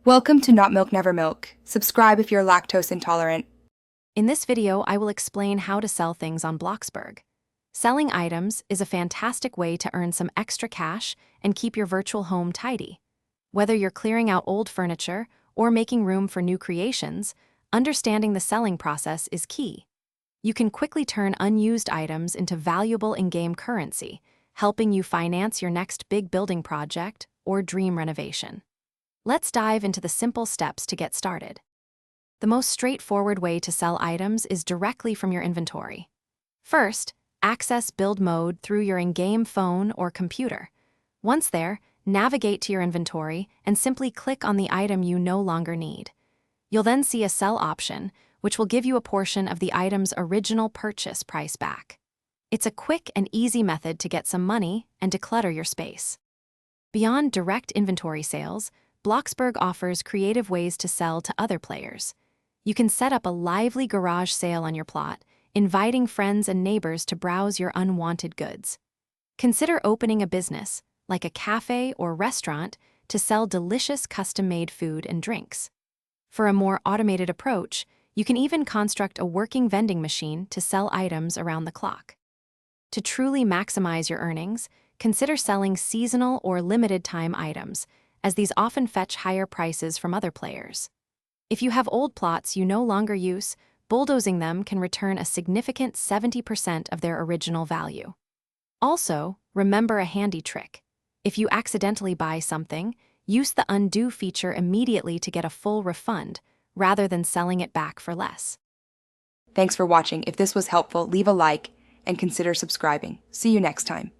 Welcome to Not Milk Never Milk. Subscribe if you're lactose intolerant. In this video, I will explain how to sell things on Bloxburg. Selling items is a fantastic way to earn some extra cash and keep your virtual home tidy. Whether you're clearing out old furniture or making room for new creations, understanding the selling process is key. You can quickly turn unused items into valuable in-game currency, helping you finance your next big building project or dream renovation. Let's dive into the simple steps to get started. The most straightforward way to sell items is directly from your inventory. First, access build mode through your in-game phone or computer. Once there, navigate to your inventory and simply click on the item you no longer need. You'll then see a sell option, which will give you a portion of the item's original purchase price back. It's a quick and easy method to get some money and declutter your space. Beyond direct inventory sales, Bloxburg offers creative ways to sell to other players. You can set up a lively garage sale on your plot, inviting friends and neighbors to browse your unwanted goods. Consider opening a business, like a cafe or restaurant, to sell delicious custom-made food and drinks. For a more automated approach, you can even construct a working vending machine to sell items around the clock. To truly maximize your earnings, consider selling seasonal or limited-time items, as these often fetch higher prices from other players. If you have old plots you no longer use, bulldozing them can return a significant 70% of their original value. Also, remember a handy trick. If you accidentally buy something, use the undo feature immediately to get a full refund, rather than selling it back for less. Thanks for watching. If this was helpful, leave a like and consider subscribing. See you next time.